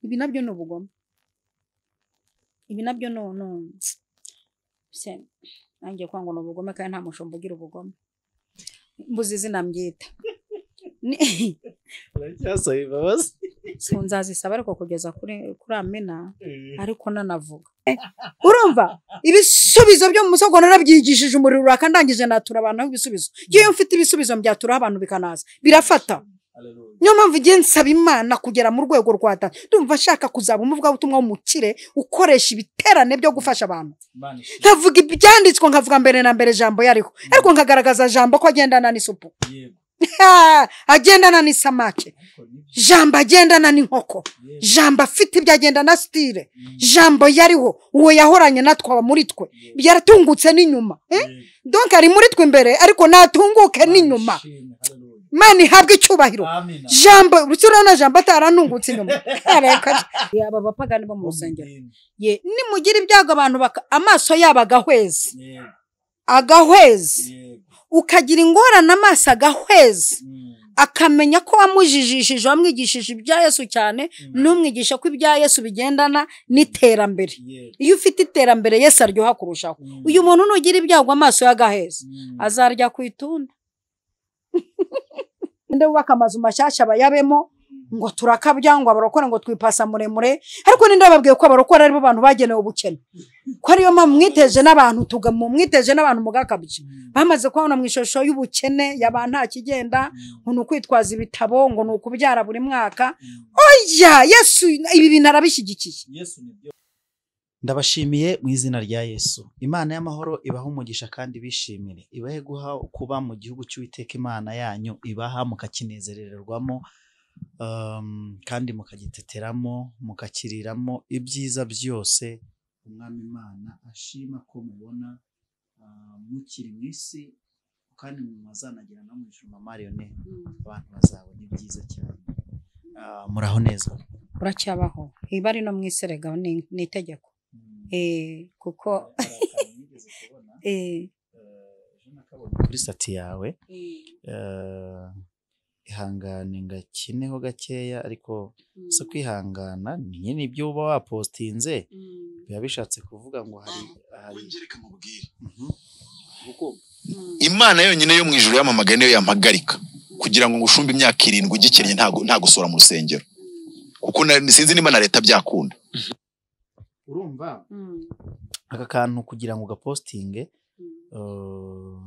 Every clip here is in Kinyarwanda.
ibi nabyo ni ubugome, ibi nabyo no se nanjye kwango no ubugome kandi nta mushumba ugira ubugome mbuzi izina mbyita uracyasaye imbabazi nzazisaba ariko kugeza kuri amena ariko nanavuga urumva ibisubizo byo mu musogo narabyigishije umuriro urakandangije natura abantu ibisubizo iyo mfite ibisubizo mbyatura abantu bikanaza birafata. Niyo mpamvu igihe nsaba Imana kugera mu rwego rwata ndumva nshaka kuzaba umuvuga butumwa w'umukire ukoresha ibiterane byo gufasha abantu, nkavuga ibyanditswe nkavuga mbere na mbere jambo yariho ariko nkagaragaza jambo ko agendana n'isupu agendana n'isamake, jambo agendana n'inkoko, jambo afite ibyo agenda na style, jambo yariho uwo yahoranye natwe muri twe byaratungutse n'inyuma donc ari muri twe imbere ariko natunguke n'inyuma. Mani habwe icyubahiro jambo rutsura jambo ataranungutse inyuma aba bapagani bo mu rusengero ye nimugira ibyago abantu amaso yabo agahwezi ukagira ingorane amaso agahwezi akamenya ko wamujijishije wamwigishije ibya Yesu cyane numwigisha ko ibya Yesu bigendana n'iterambere. Iyo ufite iterambere Yesu aryoha kurushaho. Uyu muntu nugira ibyago amaso y'agahezi azarya ku itunda nde wubaka amazu mashyashya bayabemo ngo turakabya ngo abarokora ngo twipasa muremure ariko ninde babwiye ko abarokora ari bo bantu bagenewe ubukene ko ariyo mwiteje n'abantu mwiteje n'abantu mugakabye bamaze kubona mu ishusho y'ubukene y'abantu nta kigenda ngo nukwitwaza ibitabo ngo nukubyara buri mwaka. Oya Yesu ibi bintu arabishyigikiye. Yesu nibyo ndabashimiye mu izina rya Yesu. Imana y'amahoro ibaha umugisha kandi bishimire, ibahe guha kuba mu gihugu cy'Uwiteka Imana yanyu, ibaha mukakinezererwamo kandi mukagiteteramo mukakiriramo ibyiza byose umwami Imana ashima ko mubona mukiri mu isi kandi muzanagira no mu ijuru Mariyone abantu bazabona ibyiza cyane. Muraho neza? Uracyabaho ibari no mwiserega ni itegeko kuko kuri sati yawe ihangane ngakineho gakeya ariko so kwihangana nyine ibyo uba wapostinze biba bishatse kuvuga ngo hari ngereka mubwire kuko Imana yonyine yo mu ijuru yamamagaye niyo yampagarika kugira ngo ngushumbe imyaka 7 ugikennye nta gusura mu rusengero kuko sinzi niba na leta byakunda. Urumva aka kantu kugira ngo gapostinge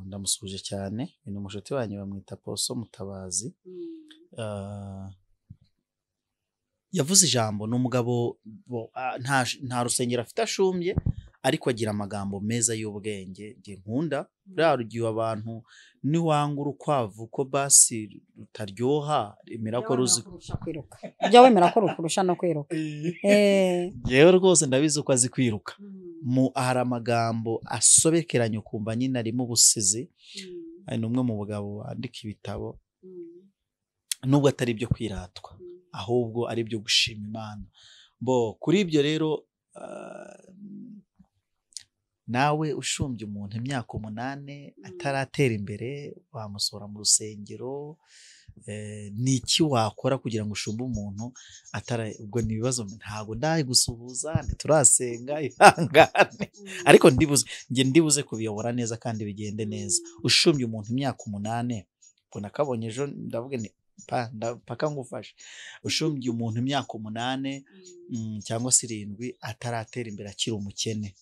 ndamusuje cyane ni umushuti wanyu bamwita Poso Mutabazi. Yavuze ijambo n'umugabo nta rusengero afite ashumbye ariko agira amagambo meza y'ubwenge nge nkunda byarugiye abantu niwangura ukwavu ko basi rutaryoha emera ko ruzi kwiruka bya wemera ko rukurusha no kwiruka yewe rwose ndabizi uko azi kwiruka mu ahari amagambo asobekeranye ukumva nyine arimo ubusizi ari numwe mu bugabo wandika ibitabo nubwo atari ibyo kwiratwa ahubwo ari byo gushima Imana. Kuri ibyo rero nawe ushumbye umuntu imyaka 8 ataratera imbere wamusora mu rusengero niki wakora kugira ngo ushumbe umuntu ubwo nibibazo ntago ndaye gusuhuza turasenga ihangane ariko ndibuze kubiyobora neza kandi bigende neza. Ushumbye umuntu imyaka 8 ubona kabonye ejo ndavuga ni paka ngufashe. Ushumbye umuntu imyaka 8 cyangwa 7 ataratera imbere akiri umukene,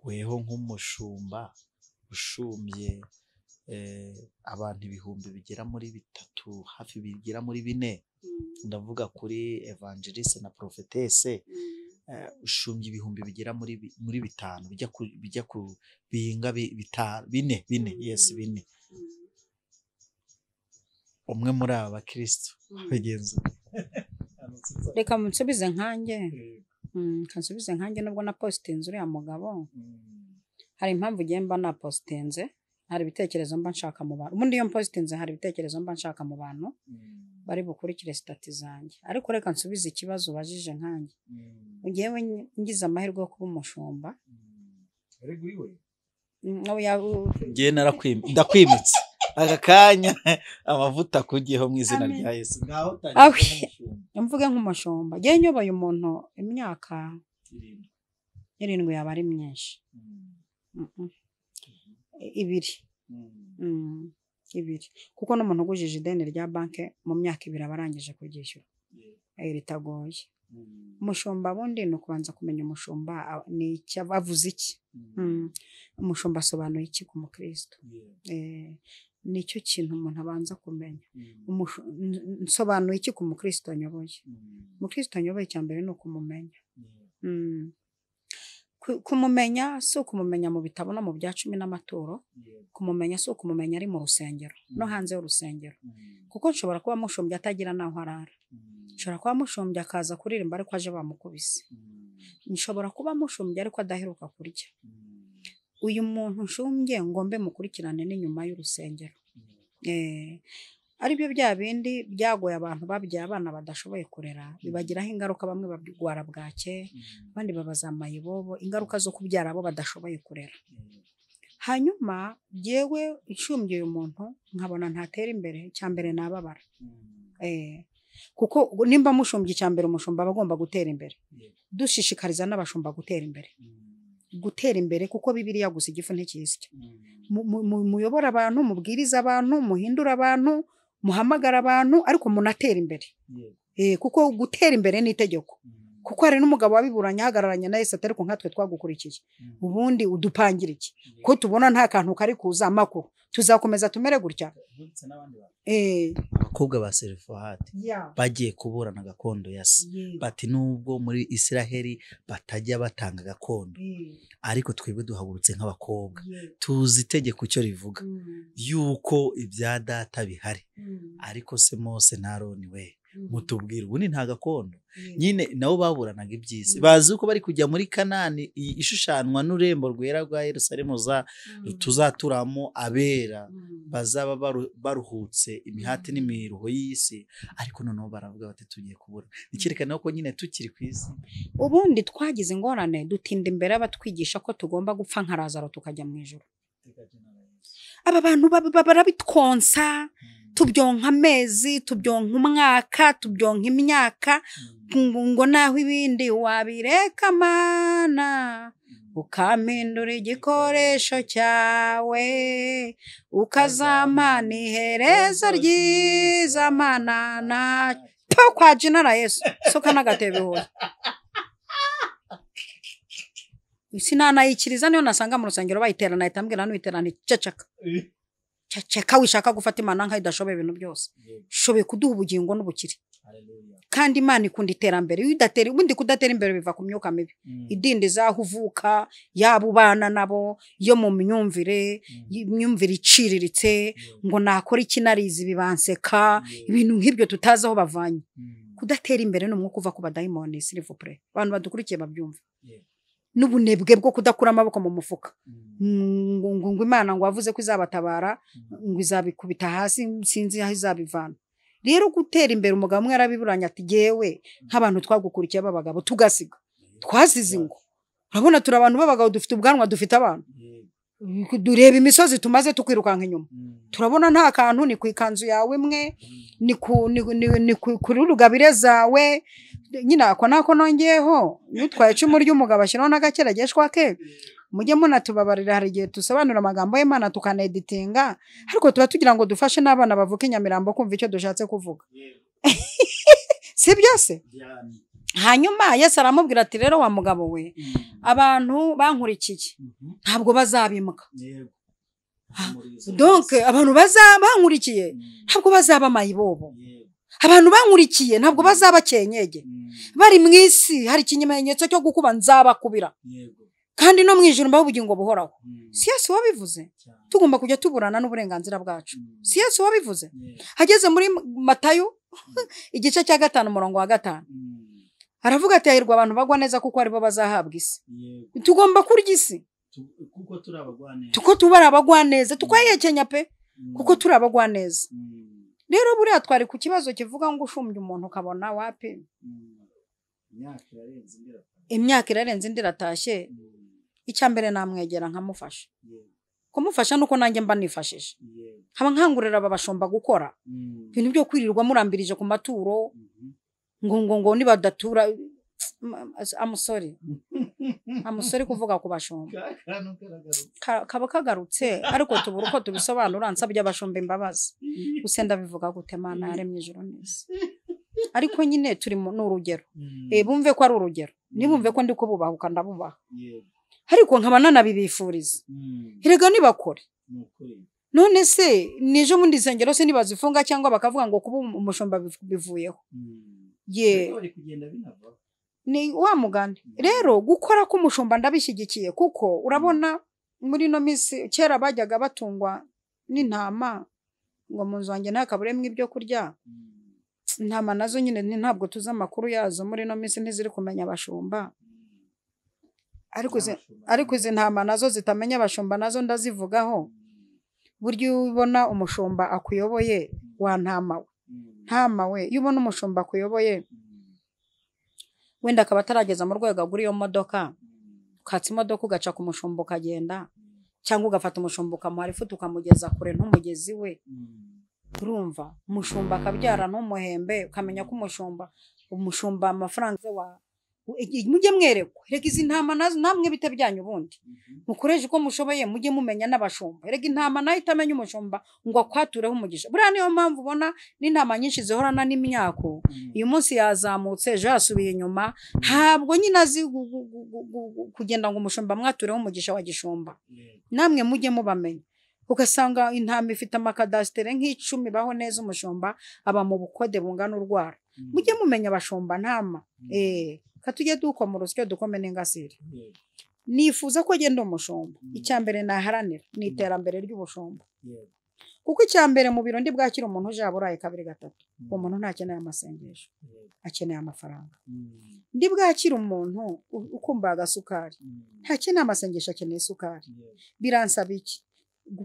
weho nk'umushumba ushumbye abantu ibihumbi bigera muri 3 hafi bigera muri 4 ndavuga kuri evangeliste na prophetesse ushumbye ibihumbi bigera muri 5 bijya ku binga 4 yes 4 umwe muri aba bakristo bagenzi. Reka munsubize nkanjye kansubize nkanjye nubwo na postinze uriya mugabo hari impamvu gemba na postinze hari ibitekerezo mba nshaka mu bantu ubundi iyo postinze hari ibitekerezo mba nshaka mu bantu bari bukurikire stati zanjye ariko reka nsubize ikibazo bajije nkanjye ugiyewe ngize amahirwe yo kuba umushumba ngiye ndakwimitse aka kanya amavuta kugiyeho mu izina Amen. rya Yesu ngaho Awe. tangira mvuge nk'umushumba ngiye nyoboye umuntu imyaka 7 yaba ari myinshi. Ibiri. Ibiri kuko n'umuntu ugujije ideni rya banki mu myaka 2 abarangije kuryishyura ritagoye. Umushumba bundi ni ukubanza kumenya umushumba ni icyo bavuze iki. Umushumba asobanuye iki ku mukristo. Nicyo kintu umuntu abanza kumenya. Nsobanuye iki ku mukristo nyoboye. Umukristo nyoboye cyambere ni ukumumenya. Kumumenya si ukumumenya mu bitabo no mu bya 10 n'amaturo. Kumumenya si ukumumenya ari mu rusengero no hanze y'urusengero. Kuko nshobora kuba mushumbye atagira naho arara. Nshobora kuba mushumbye akaza kuririmba ariko aje bamukubise. Nshobora kuba mushumbye ariko adaheruka kurya. Uyu muntu nshumbye ngombe mukurikirane n'inyuma y'urusengero. Ari byo bya bindi byagoye abantu babyaye abana badashoboye kurera bibagiraho ingaruka, bamwe babigwara bwake abandi babaza amayibobo, ingaruka zo kubyara abo badashoboye kurera. Hanyuma jewe nshumbye uyu muntu nkabona ntatera imbere, cyambere nababara. Kuko nimba mushumbye cyambere umushumba bagomba gutera imbere. Dushishikariza n'abashumba gutera imbere. Gutera imbere kuko Bibiliya gusa igifu ntikizya. Muyobora abantu, mubwiriza abantu, muhindura abantu, muhamagara abantu ariko munatera imbere. Kuko gutera imbere ni itegeko. Kuko hari n'umugabo wabiburanye ahagararanye na Yesu atari ko nkatwe twagukurikiye. Ubundi udupangira iki? Ko tubona nta kantu kari kuza amakuru. Tuzakomeza tumere gutya. Abakobwa ba Serefahati bagiye kuburana gakondo ya se. Bati nubwo muri Isiraheli batajya batanga gakondo. Ariko twebwe duhagurutse nk'abakobwa. Tuzi itegeko icyo rivuga. Yuko ibya data bihari. Ariko se Mose na Aroni we mutubwira ubundi nta gakondo. Nyine nabo baburanaga ibyisi. Bazi uko bari kujya muri Kanani ishushanwa n'urembo rwera rwa Yerusalemu tuzaturamo abera bazaba baruhutse imihati n'imiruho y'isi. Ariko noneho baravuga bati tugiye kubura. Nicyerekana ko nyine tukiri ku isi. Ubundi twagize ingorane dutinda imbere abatwigisha ko tugomba gupfa nka Lazaro tukajya mu ijuru. Aba bantu barabitwonsa. Tubyonka amezi, tubyonka umwaka, tubyonka imyaka, ngo naho ibindi wabireka Mana ukampindura igikoresho cyawe ukazamana iherezo ryiza Mana na po kwa jinara Yesu soka nagatebe hoye. Sinana yikiriza niyo nasanga mu rusengero bayiterana itambwira no iterana ceceka. Ceceka wishaka gufata Imana nka idashoboye ibintu byose. Shoboye kuduha ubugingo n'ubukiri. Kandi Imana ikunda iterambere. Udatera ubundi kudatera imbere biva ku myuka mibi. Idindi zahuvuka yabubana nabo yo mu myumvire, imyumvire iciriritse ngo nakora ikinarizi bibanseka, ibintu nk'ibyo tutazi aho bavanye. Kudatera imbere no mwuka uva ku badayimoni s'il vous plaît. Abantu badukurikiye babyumva. N'ubunebwe bwo kudakura amaboko mu mufuka. Ngo Imana ngo wavuze ko izabatabara ngo izabikubita hasi sinzi aho izabivana. Rero gutera imbere umugabo umwe arabiburanya ati jewe nk'abantu twagukurikiye babagabo tugasiga twasize ngo urabona turi abantu babagabo dufite ubwanwa dufite abantu dureba imisozi tumaze tukwirukanka inyuma turabona nta kantu ni kwikanzu yawe imwe ni kuri rugabire zawe nyina ako nako nongeyeho nutwaye icumu ry'umugabo ashyiraho n'agakerageshwa ke mujye munatubabarira hari igihe tusobanura amagambo y'Imana tukaneditinga ariko tuba tugira ngo dufashe n'abana bavuka Inyamirambo kumva icyo dushatse kuvuga. Si byose hanyuma Yesu aramubwira ati rero wa mugabo we abantu bankurikiye ntabwo bazabimuka. Donc abantu bankurikiye ntabwo bazaba mayibobo. Abantu bankurikiye ntabwo bazaba kenyege. Bari mu isi hari ikimenyetso cyo gukuba nzabakubira. Kandi no mwijuru mbaho ubugingo buhoraho. Si Yesu wabivuze. Tugomba kujya tuburana n'uburenganzira bwacu. Si Yesu wabivuze. Hageze muri Matayo igice cya 5 umurongo wa 5. Aravuga ati hahirwa abantu bagwa neza kuko aribo bazahabwa isi. Tugomba kurya isi. Kuko turabagwa neza. Tuko tubara abagwa neza. Tukayekenya pe. Kuko turabagwa neza. Rero buriya twari ku kibazo kivuga ngo ushumbye umuntu ukabona wapi. Imyaka irarenze indi ratashye. Icyambere namwegera nkamufasha. kumufasha nuko nanjye mba nifashije nkaba nkangurira aba bashumba gukora ibintu byo kwirirwa murambirije ku maturo ngo nibadatura amusore kuvuga ku bashumba kaba kagarutse ariko tubura uko tubisobanura nsabye abashumba imbabazi gusa ndabivuga gute Mana yaremye ijuru neza ariko nyine turi n'urugero bumve ko ari urugero nibumve ko ndi kububahuka ndabubaha ariko nkaba nanabibifuriza erega nibakore none se nijo mundi nsengero se nibazifunga cyangwa bakavuga ngo kuba umushumba bivuyeho ni wa mugani rero gukora ko umushumba ndabishyigikiye kuko urabona muri no minsi kera bajyaga batungwa n'intama ngo mu nzu wanjye ntakaburemwe ibyo kurya intama nazo nyine ntabwo tuzi amakuru yazo muri no minsi ntiziri kumenya abashumba ariko izi ntama nazo zitamenya abashumba nazo ndazivugaho buryo ubona umushumba akuyoboye wa ntama we iyo ubona umushumba akuyoboye wenda akaba atarageza mu rwego agura iyo modoka ukatsa imodoka ugaca ku mushumba ukagenda cyangwa ugafata umushumba ukamuha ifutu ukamugeza kure n'umugezi we urumva umushumba akabyara n'umuhembe ukamenya ko umushumba amafaranga mujye mwerekwa rega izi ntama namwe bite byanyu ubundi mukoreshe uko mushoboye mujye mumenya n'abashumba rega intama nayo itamenya umushumba ngo akwatureho umugisha buriya niyo mpamvu ubona n'intama nyinshi zihorana n'imyako uyu munsi yazamutse ejo yasubiye inyuma ntabwo nyine azi kugenda ngo umushumba mwatureho umugisha wa gishumba namwe mujye mubamenya ugasanga intama ifite amakadasitere nk'icumi baho neza umushumba aba mu bukode bungana urwara mujye mumenya abashumba ntama katujye dukoma urusyo dukome n'ingasire nifuza ko agenda umushumba icyambere naharanira ni iterambere ry'ubushumba kuko icyambere mu biro ndi bwakira umuntu uje aburaye kabiri gatatu uwo muntu ntakeneye amasengesho akeneye amafaranga ndi bwakira umuntu ukumva agasukari ntakeneye amasengesho akeneye isukari biransaba iki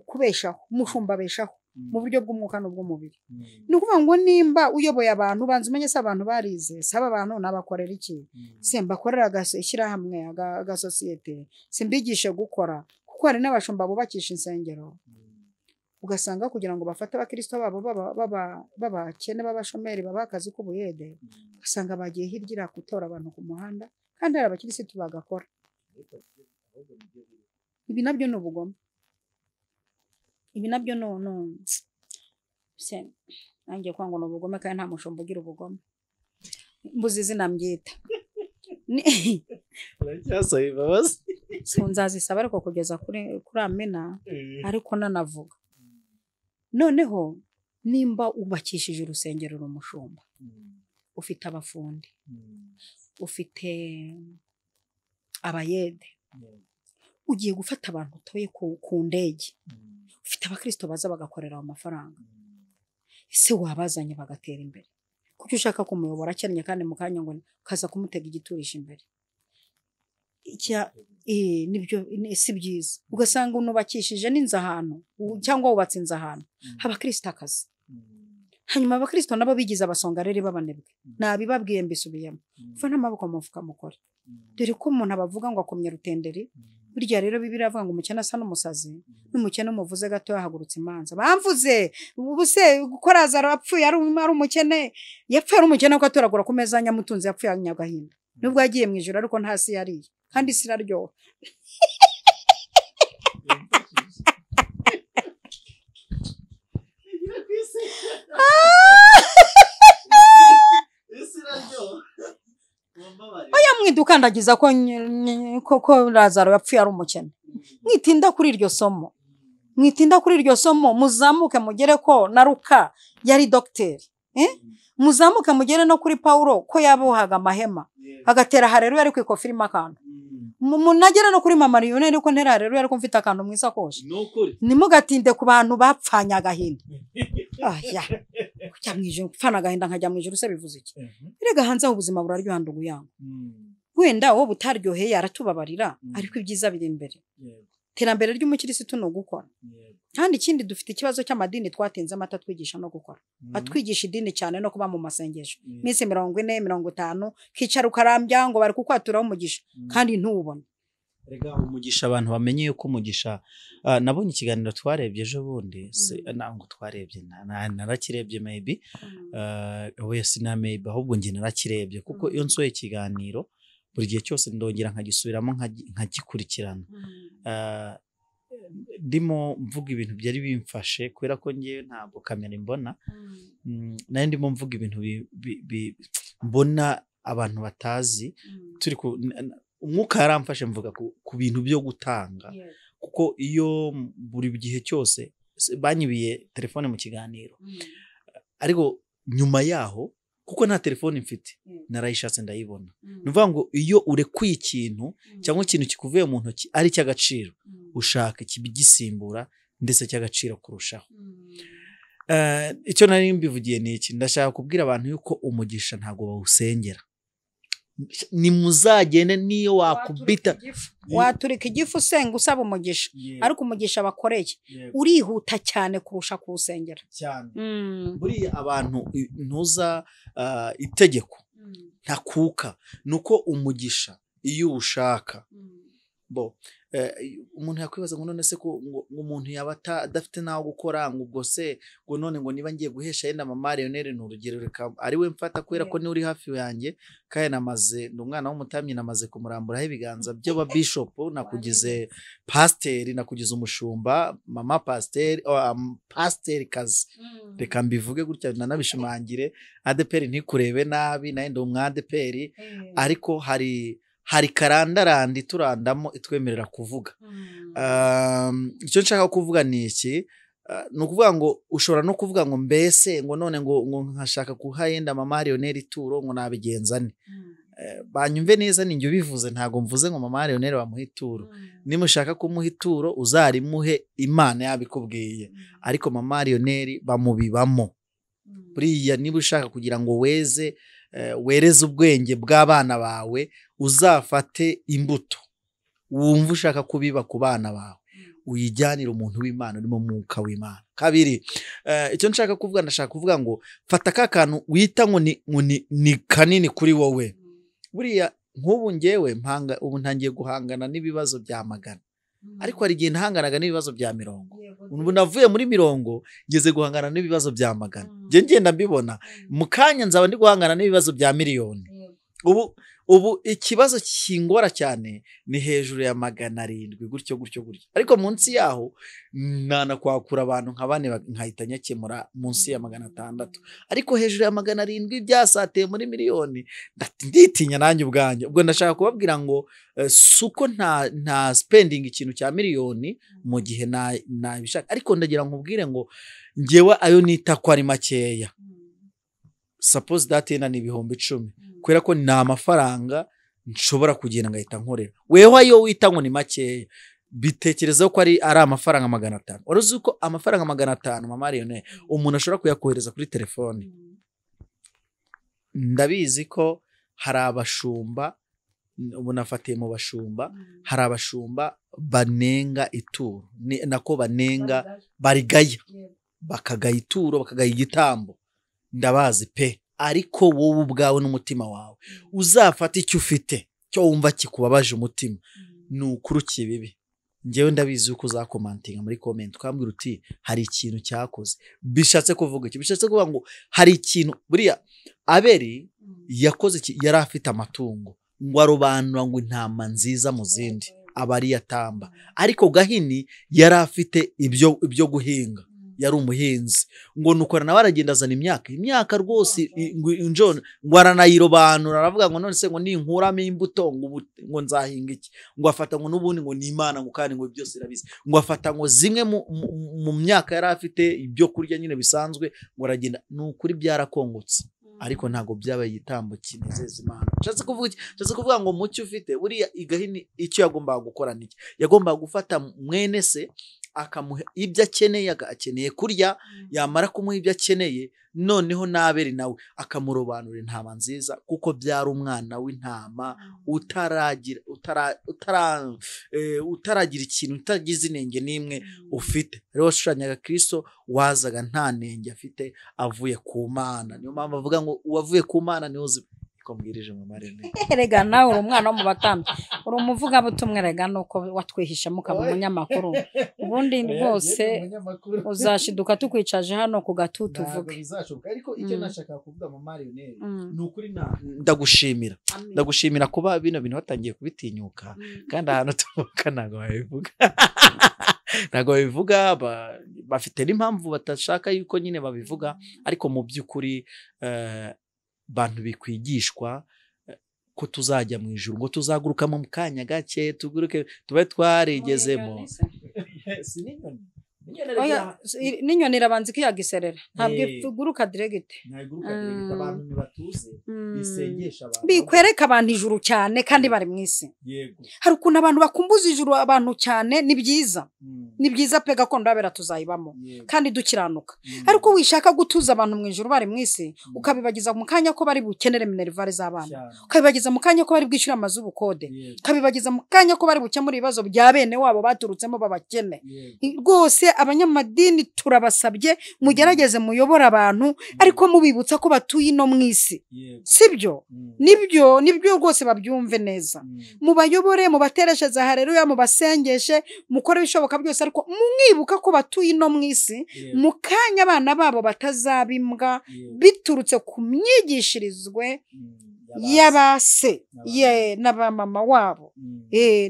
kubeshaho umushumba abeshaho mu buryo bw'umwuka n'ubw'umubiri ni ukuvuga ngo nimba uyoboye abantu banza umenye se abantu barize saba abantu nabakorera iki se mbakorera ishyirahamwe agasosiyete simbigishe gukora kuko hari n'abashumba bubakisha insengero ugasanga kugira ngo bafate abakristo babo babakene b'abashomeri baba akazi k'ubuyede ugasanga bagiye hirya gutora abantu ku muhanda kandi hari abakirisitu bagakora ibi nabyo ni ubugome ibi nabyo no se nanjye kwanga no ubugome kandi nta mushumba ugira ubugome mbuzi izina mbyita uracyasaye imbabazi nzazisaba ariko kugeza kuri amena ariko nanavuga noneho nimba ubakishije urusengero rumushumba ufite abafundi ufite abayede ugiye gufata abantu utoye ku ndege ufite abakristo baza bagakorera amafaranga ese wabazanye bagatera imbere kuko ushaka kumuyobora cyane kandi mu kanya ngo kaza kumutega igiturisha imbere nibyo si byiza ugasanga unubakishije n'inzu ahantu cyangwa wubatse inzu ahantu abakristo akazi hanyuma abakristo nabo bigize abasongarere b'abanebwe nabibabwiye mbisubiyemo uva n'amaboko mufuka mukore dore ko umuntu abavuga ngo akomye rutenderi burya rero Bibiliya avuga ngo umukene asa n'umusazi n'umukene umuvuze gato yahagurutse imanza bamvuze ubuse gukora Lazaro apfuye ari umukene yapfuye ari umukene ko atoragura ku meza nyamutunzi yapfuye anyagahinda nubwo yagiye mu ijoro ariko ntasi yariye kandi siraryoha oya mwidukandagiza ko Lazaro yapfuye ari umukene mwitinda kuri iryo somo muzamuke mugere ko na Luka yari docteur muzamuke mugere no kuri Paulo ko yabohaga amahema agatera hareruya ari kwikofirimo akantu munagera no kuri mama Lionel ariko ntera hareruya ariko mfite akantu mwisakoshi nimugatinde ku bantu bapfanya agahinda ya kujya mwije gupfana agahinda nkajya mwijuru se bivuze iki erega hanze ubuzima buraryoha nduguyango wenda wowe butaryoheye aratubabarira ariko ibyiza biri imbere terambere ry'umukirisitu no gukora kandi ikindi dufite ikibazo cy'amadini twatinze amata twigisha no gukora batwigisha idini cyane no kuba mu masengesho minsi 40 50 kicara ukarambya ngo bari kukwaturaho umugisha kandi ntubone rega umugisha abantu bamenye yuko umugisha nabonye ikiganiro twarebye ejo bundi ntabwo twarebye narakirebye maybe wese na maybe ahubwo njye narakirebye kuko iyo nsoye ikiganiro buri gihe cyose ndongera nkagisubiramo nkagikurikirana ndimo mvuga ibintu byari bimfashe kubera ko ngewe ntabwo kamera mbona nayo ndimo mvuga ibintu mbona abantu batazi turi umwuka yaramfashe mvuga ku bintu byo gutanga kuko iyo buri gihe cyose banyibiye telefone mu kiganiro ariko nyuma yaho kuko nta telefone mfite narayishatse ndayibona nuvuga ngo iyo urekuye ikintu cyangwa ikintu kikuvuye mu ntoki ari cy'agaciro ushaka ikibigisimbura ndetse cy'agaciro kurushaho icyo nari mbivugiye ni iki ndashaka kubwira abantu yuko umugisha ntabwo bawusengera ni muzagende niyo wakubita waturika igifu usenga usaba umugisha ariko umugisha bakoreye urihuta cyane kurusha kuwusengera cyane buriya abantu ntuza itegeko ntakuka nuko umugisha iyo uwushaka bo umuntu yakwibaza ngo none se ko umuntu yaba adafite naho gukora ngo ubwo se ngo none ngo niba ngiye guhesha yenda mama Lionel ni urugero reka ari we mfata kubera ko ni uri hafi yanjye kandi namaze ndi umwana w'umutamyi namaze kumuramburaho ibiganza by'aba bishop nakugize pasteur nakugize umushumba mama pasteur kazi reka mbivuge gutya nanabishimangire ADPR ntikurebe nabi naye ndi umwadeperi ariko hari karandarandi turandamo itwemerera kuvuga icyo nshaka kuvuga ni iki ni ukuvuga ngo ushobora no kuvuga ngo mbese ngo none ngo nkashaka kuhayenda mama Lionel ituro ngo nabigenzane banyumve neza ninjye ubivuze ntago mvuze ngo mama Lionel bamuha ituro nimushaka kumuha ituro uzarimuhe Imana yabikubwiye ariko mama Lionel bamubibamo buriya niba ushaka kugira ngo wereze ubwenge bw'abana bawe uzafate imbuto wumva ushaka kubiba ku bana bawe uyijyanira umuntu w'Imana urimo mwuka w'Imana kabiri icyo nshaka kuvuga ndashaka kuvuga ngo fata ka kantu wita ngo ni kanini kuri wowe buriya nk'ubu ngewe ubu ntangiye guhangana n'ibibazo bya magana ariko hari igihe ntahanganaga n'ibibazo bya 100 ubu navuye muri 100 ngeze guhangana n'ibibazo bya magana ngenda mbibona mu kanya nzaba ndi guhangana n'ibibazo bya miliyoni ubu ikibazo kingora cyane ni hejuru ya 700 gutyo ariko munsi yaho nanakwakura abantu nka bane nkahita nyakemura munsi ya 600 ariko hejuru ya 700 byasateye muri miliyoni nditinya nanjye ubwanjye ubwo ndashaka kubabwira ngo suko nta spending ikintu cya miliyoni mu gihe nabishaka ariko ndagira nkubwire ngo ngewe ayo nita ko ari makeya suppose that ni 10,000 kubera ko ni amafaranga nshobora kugenda ngahita nkorera weho ayo wita ngo ni makeya bitekerezaho ko ari amafaranga 500 waruzi ko amafaranga 500 mama Lionel umuntu ashobora kuyakohereza kuri telefone ndabizi ko hari abashumba ubu nafatiye mu bashumba hari abashumba banenga ituro nako banenga barigaya bakagaya ituro bakagaya igitambo ndabazi pe ariko wowe ubwawe n'umutima wawe uzafata icyo ufite cyo wumva kikubabaje umutima nukurukiye bibi ngewe ndabizi uko uzakomantinga muri comment ukambwira uti hari ikintu cyakoze bishatse kuvuga iki bishatse kuvuga ngo hari ikintu buriya Abeli yakoze yari afite amatungo ngo arobanura ngo intama nziza mu zindi abari yatamba ariko Gahini yari afite ibyo guhinga yari umuhinzi ngo nukora nawe aragenda azana imyaka rwose ngo aranayirobanura aravuga ngo none se ngo ninkuramo imbuto ngo nzahinga iki ngo afata ngo n'ubundi ngo ni Imana ngo kandi ngo byose irabizi ngo afata ngo zimwe mu myaka yari afite ibyo kurya nyine bisanzwe ngo aragenda nukuri byarakongotse ariko ntago byabaye igitambo kinezeza Imana nshatse kuvuga ngo mucyo ufite buriya Gahini icyo yagombaga gukora niki yagombaga gufata mwene se akamuha ibyo akeneye akeneye kurya yamara kumuha ibyo akeneye noneho n'Abeli nawe akamurobanura intama nziza kuko byari umwana w'intama utaragira ikintu utagize inenge n'imwe ufite rero washushanyaga Kristo wazaga nta nenge afite avuye ku Mana niyo mpamvu avuga ngo uwavuye ku Mana niho ko mbwirije mu marene erega nawe uri umwana wo mu batambyi uri umuvugabutumwa erega nuko watwihishamo ukaba umunyamakuru ubundi rwose uzashiduka tukwicaje hano ku gatutu uvuge ariko icyo nashaka kuvuga mu marioneri ni ukuri ndagushimira kuba bino bintu watangiye kubitinyuka kandi ahantu tuvuka ntabwo babivuga bafite n'impamvu batashaka yuko nyine babivuga ariko mu by'ukuri bantu bikwigishwa ko tuzajya mu ijuru ngo tuzaguruka mu kanya gake tuguruke tube twarigezemo n'inyoni irabanza ikiyagiserera ntabwo iguruka diregite abantu ntibatuze bisengesha abantu bikwereka abantu ijuru cyane kandi bari mu isi hari ukuntu abantu bakumbuza ijuru abantu cyane ni byiza pe gakondo yabera tuzayibamo kandi dukiranuka ariko wishaka gutuza abantu mu ijuru bari mu isi ukabibagiza mu kanya ko bari bukenere minerivare z'abana ukabibagiza mu kanya ko bari bwishyura amazu ubukode ukabibagiza mu kanya ko bari bukemura ibibazo bya bene wabo baturutsemo babakene rwose abanyamadini turabasabye mugerageze muyobora abantu ariko mubibutsa ko batuye no mu isi sibyo nibyo rwose babyumve neza mubayobore mubatereshe haleluya mubasengeshe mukore bishoboka byose ariko mumwibuka ko batuye no mu isi mu kanya abana babo batazabimbwa biturutse ku myigishirizwe yabase n'abamama wabo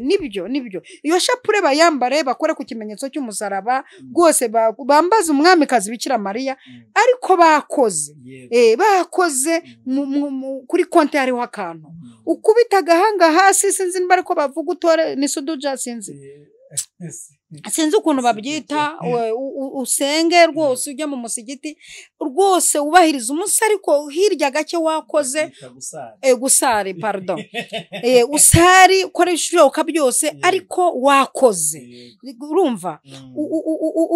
nibyo iyo shapure bayambare bakore ku kimenyetso cy'umusaraba rwose bambaza umwamikazi Bikira Mariya ariko bakoze kuri konti hariho akantu ukubita agahanga hasi sinzi niba ariko bavuga utore ni suduja sinzi ukuntu babyita usenge rwose ujya mu musigiti rwose ubahiriza umunsi ariko hirya gake wakoze gusari pardon usari ukoresha ibyoka byose ariko wakoze urumva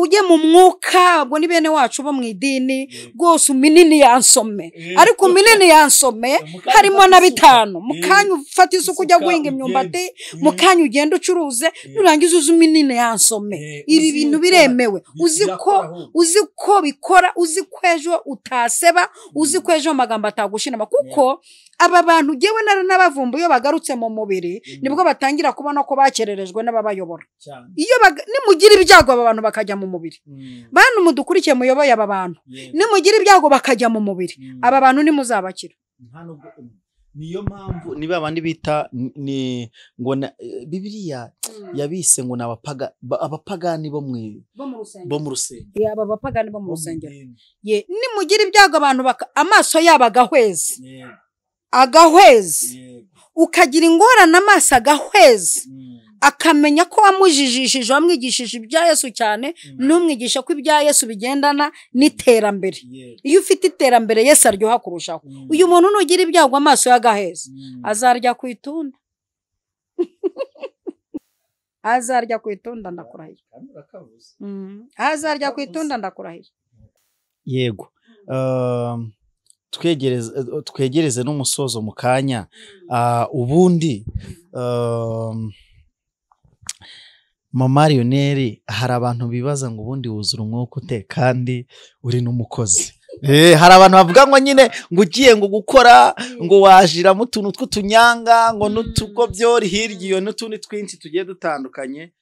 ujye mu mwuka ubwo ni bene wacu bo mu idini rwose minini yansome ariko minini yansome harimo na 5 mukanya ufata isuku ujya guhinga imyumbati mukanya ugenda ucuruze nurangiza uzu minini yansome ibi bintu biremewe uzi ko bikora uzi ko ejo utaseba uzi ko ejo amagambo atagushinama kuko aba bantu jewe n'abavumbuye bagarutse mu mubiri nibwo batangira kubona ko bakererejwe n'ababayobora iyo nimugira ibyago aba bantu bakajya mu mubiri bantu mudukurikiye muyoboye aba bantu nimugira ibyago bakajya mu mubiri aba bantu nimuzabakira niyo mpamvu niba abandi bita ni ngo Bibiliya yabise ngo abapagani bo mu rusengero aba bapagani bo mu rusengero nimugira ibyago abantu amaso yabo agahweze ukagira ingorane amaso agahweze akamenya ko wamujijishije wamwigishije ibya Yesu cyane numwigisha ko ibya Yesu bigendana n'iterambere iyo ufite iterambere Yesu aryoha kurushaho uyu muntu nugira ibyago amaso y'agaheza azarya ku itunda ndakurahiye azarya ku itunda ndakurahiye yego twegereze n'umusozo mu kanya ubundi marioneri hari abantu bibaza ngo ubundi wuzura umwuka ute kandi uri n'umukozi hari abantu bavuga ngo nyine ngo ugiye ngo gukora ngo wajiramo utuntu tw'utunyanga ngo n'utugobyori hirya iyo n'utundi twinshi tugiye dutandukanye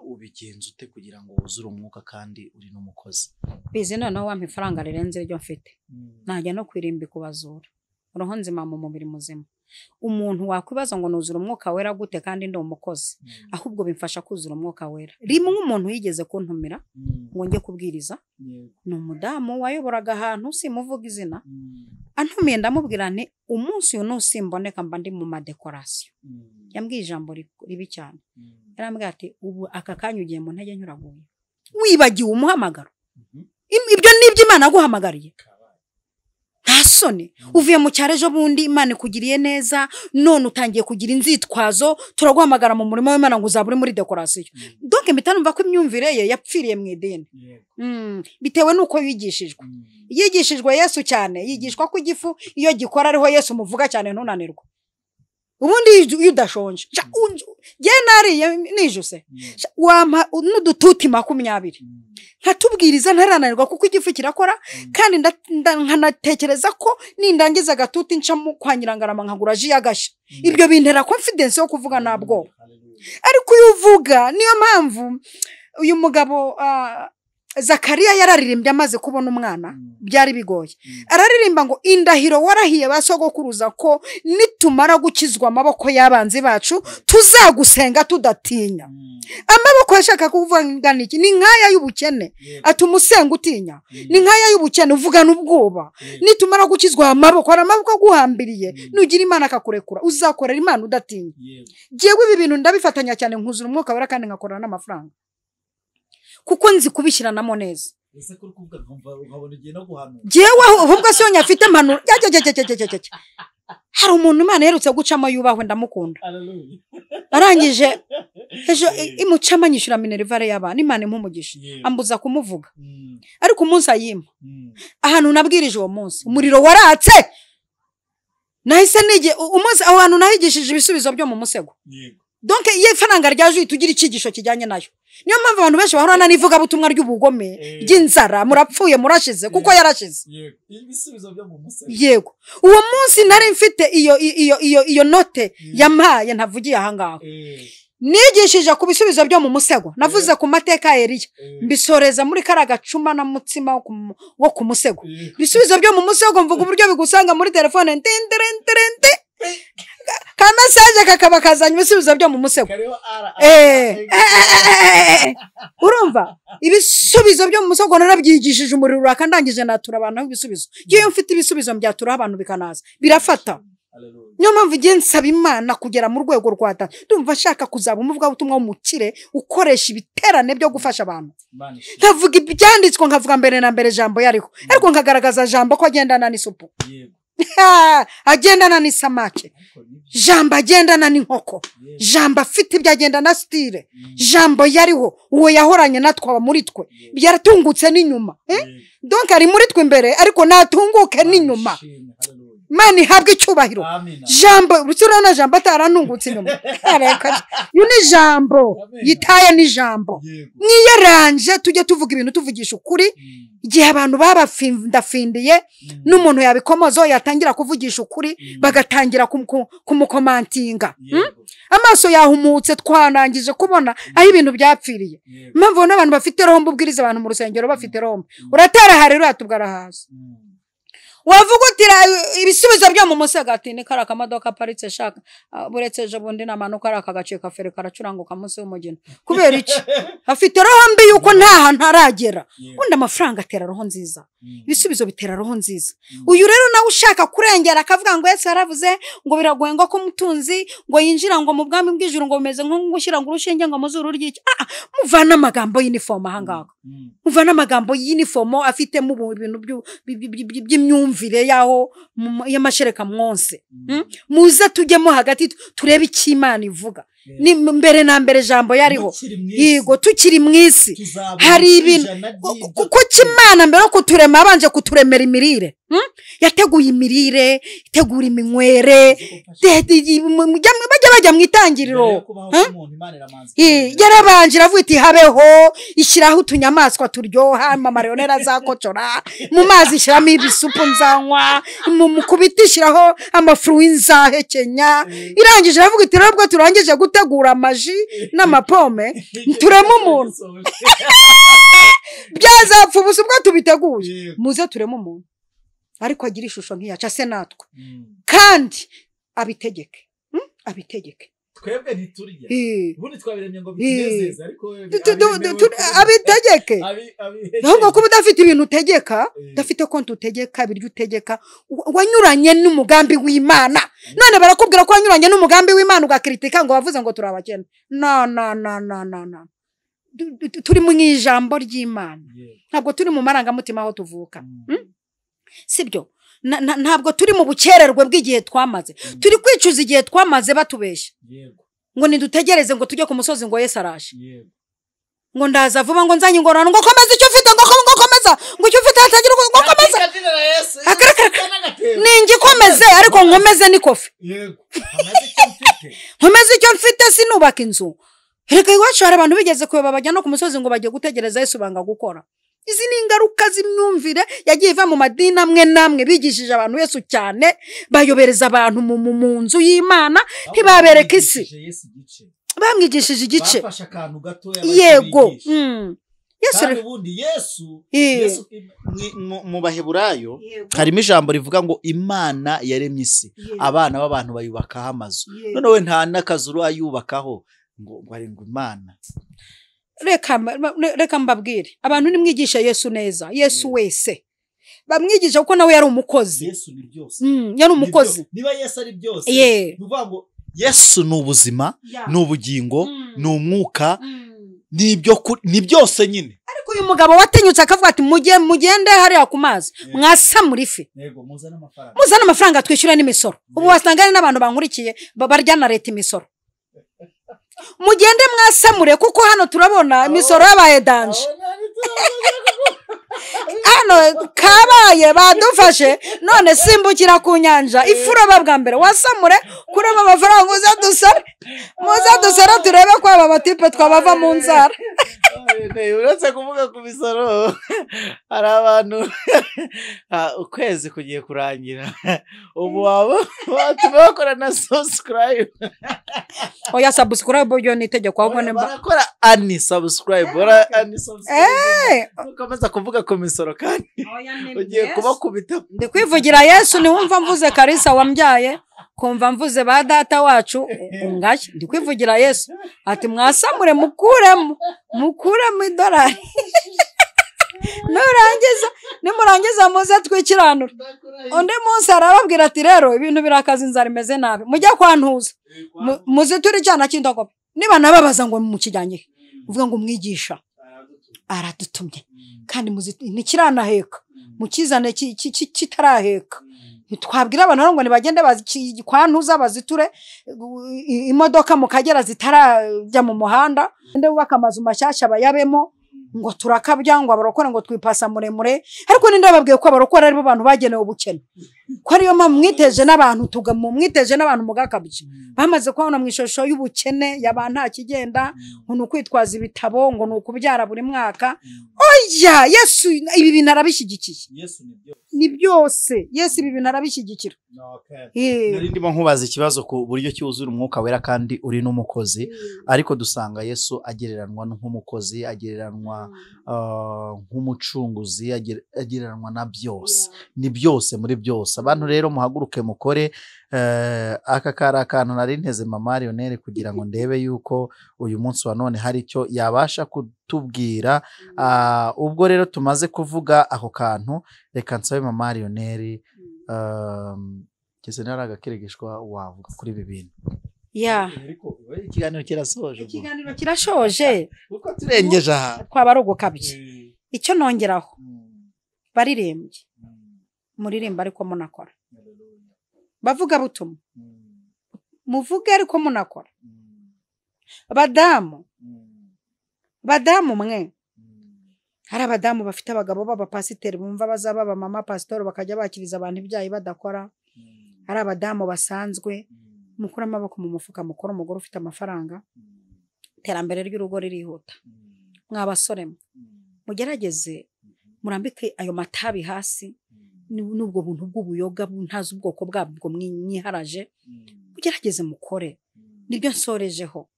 ubigenza ute kugira ngo wuzure umwuka kandi uri n'umukozi bizi noneho wampa ifaranga rirenze iryo mfite najya no kwirimbi kubazura uruho nzima mu mubiri muzima umuntu wakwibaza ngo nuzura umwuka wera gute kandi ndi umukozi ahubwo bimfasha kuzura umwuka wera rimwe umuntu yigeze kuntumira ngo njye kubwiriza ni umudamu wayoboraga ahantu simuvuga izina antumiye ndamubwira nti umunsi uyu nusimboneka mba ndi mu madekorasiyo yambwiye ijambo ribi cyane yarambwira ati ubu aka kanya ugiye mu ntege nyuraguye wibagiwe umuhamagaro ibyo nibyo Imana aguhamagariye ntasone uvuye mu cyaro ejo bundi Imana ikugiriye neza none utangiye kugira inzitwazo turaguhamagara mu murimo w'Imana ngo uzabure muri dekorasiyo donc mitanumva ko imyumvire ye yapfiriye mu idini bitewe nuko yigishijwe Yesu cyane yigishwa ko igifu iyo gikora ariho Yesu muvuga cyane ntunanirwa ubundi iyo udashonje Jye nariye nijuse wampa n'udututi 20 nkatubwiriza ntarananirwa kuko igifu kirakora kandi nkanatekereza ko nindangiza gatuti ncamo kwa Nyirangarama nkagura ji yagasha ibyo bintera confidence yo kuvuga nabwo ariko uvuga niyo mpamvu uyu mugabo Zakariya yararirimbye amaze kubona umwana byari bigoye araririmba ngo indahiro warahiye basogokuruza ko nitumara gukizwa amaboko y'abanzi bacu tuzagusenga tudatinya amaboko yashaka kuvuga niki ni nkaya y'ubukene atumusenga utinya ni nkaya y'ubukene uvugana ubwoba nitumara gukizwa amaboko aramaboko guhambiriye nugira Imana akakurekura uzakorera Imana udatinya jewe ibi bintu ndabifatanya cyane nkuzura umwuka wera kandi ngakorana n'amafaranga kuko nzi kubishiranamo neza ese kuri kuvuga nkabona ugiye no guhanura jewe ahubwo se yonya afite impano hari umuntu Imana yerutse gucamo yubahwe ndamukunda arangije ejo imucama nyishura minerivare y'abana Imana impumugisha ambuza kumuvuga ariko umunsi ayima ahantu nabwirije uwo munsi umuriro waratse nahise nige umunsi ahantu nahigishije ibisubizo byo mu musego donc ye faranga ryaje tugira ikigisho kijyanye nayo niyo mpamvu abantu benshi bahorana nivuga butumwa ry'ubugome ry'inzara murapfuye murashize kuko yarashize ibisubizo byo mu musego yego uwo munsi nari mfite iyo note yampaye ntavugiye ahangaho nigishije ku bisubizo byo mu musego navuze ku mateka Eliya mbisoreza muri karagacuma na mutsima wo ku musego bisubizo byo mu musego mvuga uburyo bigusanga muri telefone ntenderente kamasaje kakaba kazanye ibisubizo byo mu musego urumva ibisubizo byo mu musego narabyigishije umuriro akandangije natura abantu ibisubizo iyo mfite ibisubizo mbyatura abantu bikanaza birafata niyo mpamvu igihe nsaba Imana kugera mu rwego rwata ndumva nshaka kuzaba umuvuga butumwa w'umukire ukoresha ibiterane byo gufasha abantu nkavuga ibyanditswe nkavuga mbere na mbere jambo yariho ariko nkagaragaza jambo ko agendana n'isupu agendana n'isamake jambo agendana n'inkoko jambo afite ibyo agendana style jambo yariho uwo yahoranye natwa muri twe byaratungutse n'inyuma donc ari muri twe imbere ariko natunguke n'inyuma Mani habwe icyubahiro jambo ruturana jambo ataranungutse inyuma yuni jambo yitaye ni jambo mwiyaranje tujye tuvuga ibintu tuvugisha ukuri igihe abantu babafindafindiye n'umuntu yabikomozo yatangira kuvugisha ukuri bagatangira kumukomantinga amaso yahumutse twanangije kubona aho ibintu byapfiriye mpamvu n'abantu bafite rombo ubwiriza abantu mu rusengero bafite rombo uratara harero atubwara hasi wavuga utira ibisubizo byo mu musego ati ni karaka madoka aparitse shaka buretse je bundi namanuka araka gace kafere karacuranguka munsi w'umugino kubera iki afite roho mbi yuko ntaha ntaragera undi amafaranga atera roho nziza ibisubizo bitera roho nziza uyu rero nawe ushaka kurengera akavuga ngo Yesu yaravuze ngo biragoye ngo ko mutunzi ngo yinjira ngo mu bwami bw'ijuru ngo bimeze nko gushyira ngo urushinge ngo muzuru ry'iki muvana amagambo y'uniform ahangaka muvana amagambo y'uniform afite mu bintu by'imyumvire yaho y'amashereka mwonse muze tujyemo hagati turebe iki Imana ivuga ni mbere na mbere jambo yariho yego tukiri mwisi hari ibintu kuko Imana mbere ko turema abanje kuturemera imirire yateguye imirire itegura iminywere bajya mwitangiriro yarabanje iravuga iti habeho ishyiraho utunyamaswa turyoha amarionera zakocora mu mazi ishyiramo ibisupu nzanywa mu kubiti ishyiraho amafuru y'inzahekenya irangije iravuga iti rero bwo turangije gutegura amaji n'amapome turema umuntu byazapfa ubusa ubwo tubiteguye muze turema umuntu ariko agira ishusho nk'iyaca se natwe kandi abitegeke twebwe ntiturya ubundi twabiremye ngo bitunezeze ariko abitegeke ahubwo kuba udafite ibintu utegeka udafite konti utegeka biryo utegeka wanyuranye n'umugambi w'Imana none barakubwira ko wanyuranye n'umugambi w'Imana ugakritika ngo bavuze ngo turabakene no turi mu ijambo ry'Imana ntabwo turi mu marangamutima aho tuvuka sibyo ntabwo turi mu bukererwe bw'igihe twamaze turi kwicuza igihe twamaze batubeshya ngo nidutegereze ngo tujye ku musozi ngo Yesu araje ngo ndaza vuba ngo nzanye ingororano ngo komeza icyo ufite ngo komeza ngo icyo ufite hatagira ngo komeza ningi komeze ariko nkomeze ni kofi nkomeze icyo mfite sinubaka inzu. Reka iwacu hari abantu bigeze kuyoba bajya no ku musozi ngo bagiye gutegereza Yesu banga gukora. Izi ni ingaruka z'imyumvire yagiye iva mu madini amwe namwe bigishije abantu Yesu cyane bayobereza abantu mu nzu y'Imana ntibabereka isi. Bamwigishije igice. Bafashe akantu gato yego. Yesu ubundi Yesu mu Baheburayo harimo ijambo rivuga ngo Imana yaremye isi abana b'abantu bayubakaho amazu none we nta n'akazu urayubakaho ngo ari ngo Imana. Reka mbabwire abantu nimwigisha Yesu neza. Yesu wese bamwigisha kuko nawe yari umukozi. Yesu ni byose. Yari umukozi. Niba Yesu ari byose nuvuga ngo Yesu ni ubuzima ni ubugingo ni umwuka ni byose nyine. Ariko uyu mugabo watinyutse akavuga ati mugende hariya ku mazi mwasamura ifi. Yego muzana amafaranga. Muzana amafaranga twishyura n'imisoro. Ubu wasanga ari n'abantu bankurikiye barya na leta imisoro. Mugende mwasamure kuko hano turabona imisoro yabaye danje. Hano kabaye badufashe none simbukira ku nyanja ifuro babwa mbere wasamure kurema amafaranga muza dusara turebe ko aba batipe twabava mu nzara. Uretse kuvuga ku misoro hari abantu ukwezi kugiye kurangira ubu bakora na subscribe. Oya subscribe byo ni itegeko ahubwo ne barakora unsubscribe ukomeza kuvuga ku misoro kandi ugiye kubakubita. Ndi kwivugira Yesu niwumva mvuze Karisa wambyaye kumva mvuze ba data wacu ungaye. Ndi kwivugira Yesu ati mwasamure mukuremo idolari nimurangiza muze twikiranura. Undi munsi arababwira ati rero ibintu birakaza inzara imeze nabi mujya kwantuza muze turi cyana cy'indogobe niba nababaza ngo mukijyanye uvuga ngo umwigisha aradutumye kandi ntikiranaheka mukizane kitaraheka. Twabwira abantu ngo nibagende kwantuza baziture imodoka mukagera zitarajya mu muhanda nde bubaka amazu mashyashya bayabemo ngo turakabya ngo abarokore ngo twipasa muremure. Ariko ninde babwiye ko abarokore ari bo bantu bagenewe ubukene ko ariyo mpamvu mwiteje n'abantu mugakabye bamaze kubona mu ishusho y'ubukene y'abantu nta kigenda ngo nukwitwaza ibitabo ngo nukubyara buri mwaka. Oya Yesu ibi bintu arabishyigikiye. Yesu ni byose. Yesu ibi bintu arabishyigikira. Nari ndimo nkubaza ikibazo ku buryo cyuzura umwuka wera kandi uri n'umukozi ariko dusanga Yesu agereranwa nk'umukozi agereranwa nk'umucunguzi agereranwa na byose. Ni byose muri byose. Abantu rero muhaguruke mukore aka kari akantu nari nteze Mama Lionel kugira ngo ndebe yuko uyu munsi wa none hari icyo yabasha kutubwira. Ubwo rero tumaze kuvuga ako kantu reka nsabe Mama Lionel kese nari agakiregeshwa wavuga kuri ibi bintu. Ikiganiro kirashoje kuko turengeje aha twaba ari ugukabye. Icyo nongeraho baririmbye muririmba ariko munakora bavuga butumwa muvuge ariko munakora. Badamu mwe hari abadamu bafite abagabo b'abapasiteri bumva bazaba abamama pasitoro bakajya bakiriza abantu ibyayi badakora. Hari abadamu basanzwe mukura amaboko mu mufuka mukora umugore ufite amafaranga iterambere ry'urugo ririhuta. Mwabasore mugerageze murambike ayo matabi hasi n'ubwo buntu bw'ubuyoga ntazi ubwoko bwabwo mwiharaje mugerageze mukore. Nibyo nsorejeho.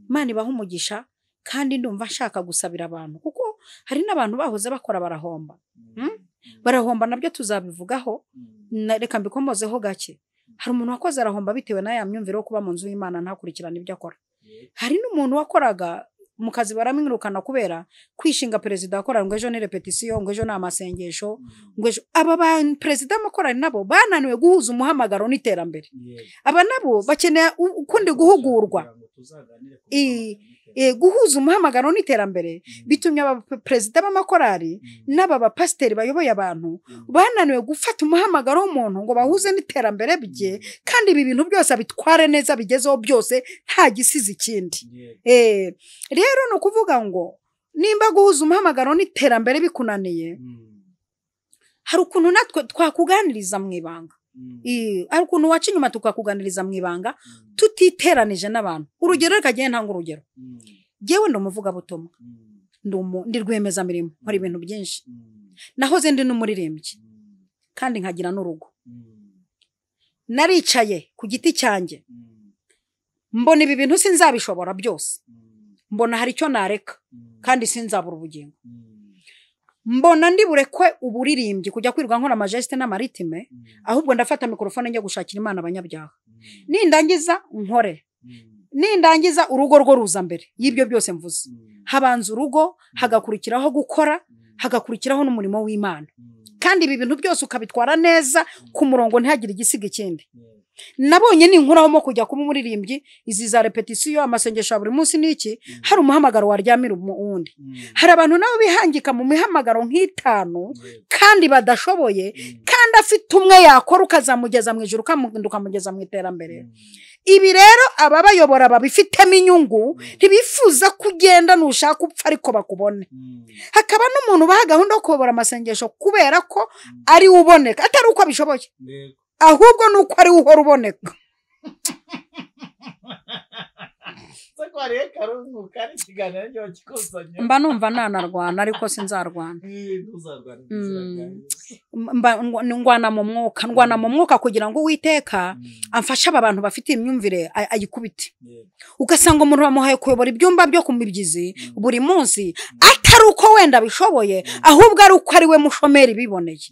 Imana ibaha umugisha kandi ndumva nshaka gusabira abantu kuko hari n'abantu bahoze bakora barahomba nabyo tuzabivugaho. Reka mbikomozeho gake. Hari umuntu wakoze arahomba bitewe na ya myumvire yo kuba mu nzu y'Imana ntakurikirana ibyo akora. Hari n'umuntu wakoraga mu kazi baramwirukana kubera kwishinga perezida akora ngo ejo ni repetition ngo ejo ni amasengesho ngo ejo. Aba ba perezida amakorari nabo bananiwe guhuza umuhamagaro n'iterambere. Aba nabo bakeneye ukundi guhugurwa. Guhuza umuhamagaro n'iterambere bitumye aba perezida b'amakorari n'aba bapasiteri bayoboye abantu bananiwe gufata umuhamagaro w'umuntu ngo bahuze n'iterambere bye kandi ibi bintu byose bitware neza bigezeho byose nta gisizi ikindi. Rero no kuvuga ngo nimba guhuza umuhamagaro n'iterambere bikunaniye hari ukuntu natwe twakuganiriza mu ibanga ari ukuntu waca inyuma tukakuganiriza mu ibanga tutiteranije n'abantu. Urugero reka njye ntanga urugero. Jyewe ndi umuvugabutumwa, ndi rwiyemezamirimo, nkora ibintu byinshi, nahoze ndi n'umuririmbyi kandi nkagira n'urugo. Naricaye ku giti cyanjye mbona ibi bintu sinzabishobora byose, mbona hari icyo nareka kandi sinzabura ubugingo. Mbona ndi burekwe uburirimbyi kujya kwirwa nkora amajeste n'amaritime, ahubwo ndafata mikrofone njya gushakira Imana abanyabyaha. Nindangiza nkore, nindangiza urugo rwo ruza mbere y'ibyo byose mvuze. Habanza urugo, hagakurikiraho gukora, hagakurikiraho n'umurimo w'Imana. Kandi ibi bintu byose ukabitwara neza ku murongo ntihagire igisiga ikindi. Nabonye ninkuramo kujya kuba umuririmbyi, izi za repetition, amasengesho buri munsi niki, hari umuhamagaro waryamira uwundi. Hari abantu nabo bihangika mu mihamagaro nk'itanu kandi badashoboye, kandi afite umwe yakora ukazamugeza mu ijuru ukamugeza mu iterambere. Ibi rero aba bayobora babifitemo inyungu, ntibifuza kugenda nushaka upfa ariko bakubone. Hakaba n'umuntu baha gahunda yo kuyobora amasengesho kubera ko ari uboneka, atari uko abishoboye, ahubwo nuko ari uhora uboneka. Mba numva nanarwana ariko sinzarwana. Ndwana mu mwuka kugira ngo Uwiteka amfashe aba bantu bafite imyumvire ayikubite. Ugasanga umuntu bamuhaye kuyobora ibyumba byo ku mibyizi buri munsi, atari uko wenda bishoboye, ahubwo ari uko ari we mushomeri biboneye.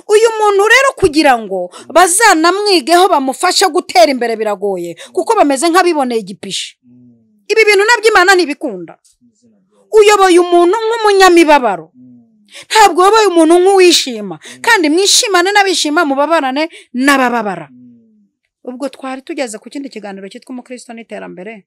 Uyu muntu rero kugira ngo bazanamwigeho bamufashe gutera imbere biragoye, kuko bameze nk'abiboneye igipishi. Ibi bintu nabyo Imana ntibikunda. Uyoboye umuntu nk'umunyamibabaro, ntabwo wabaye umuntu nk'uwishima, kandi mwishimane n'abishima, mubabarane n'abababara. Ubwo twari tugeze ku kindi kiganiro cyitwa Umukristo n'iterambere,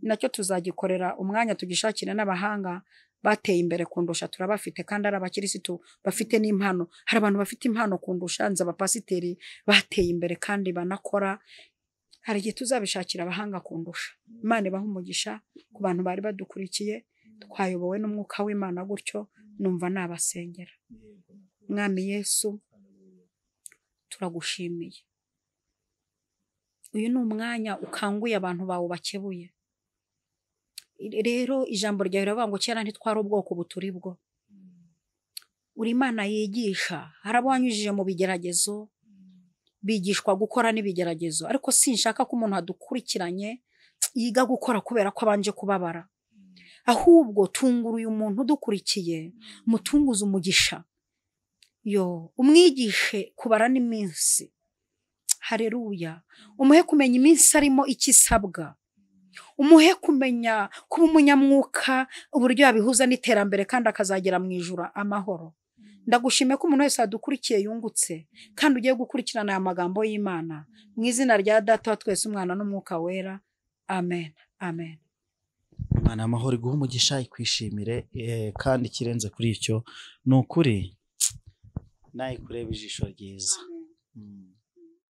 nacyo tuzagikorera umwanya tugishakire n'abahanga bateye imbere kundusha. Turabafite kandi ari abakirisitu bafite n'impano. Hari abantu bafite impano kundusha, nza abapasiteri bateye imbere kandi banakora. Hari igihe tuzabishakira abahanga kundusha. Imana ibaha umugisha ku bantu bari badukurikiye, twayobowe n'umwuka w'Imana gutyo, numva nabasengera. Mwami Yesu, turagushimiye. Uyu ni umwanya ukanguye abantu bawe bakebuye. Rero ijambo ryawe riravuga ngo kera ntitwari ubwoko buturi bwo. Uri Imana yigisha, harabanyujije mu bigeragezo, bigishwa gukora n'ibigeragezo, ariko sinshaka ko umuntu adukurikiranye yiga gukora kubera ko abanje kubabara. Ahubwo tungura uyu muntu udukurikiye, mutunguze umugisha. Umwigishe kubara n'iminsi. Haleluya. Umuhe kumenya iminsi arimo ikisabwa. Umuhe kumenya kuba umunyamwuka, uburyo yabihuza n'iterambere kandi akazagera mu ijuru amahoro. Ndagushimiye ko umuntu wese adukurikiye yungutse, kandi ugiye gukurikirana aya magambo y'Imana. Mu izina rya Data wa twese, Umwana n'Umwuka wera. Amen. Amen. Imana amahoro iguha umugisha, ikwishimire, kandi kirenze kuri icyo ni ukuri nayikureba ijisho ryiza.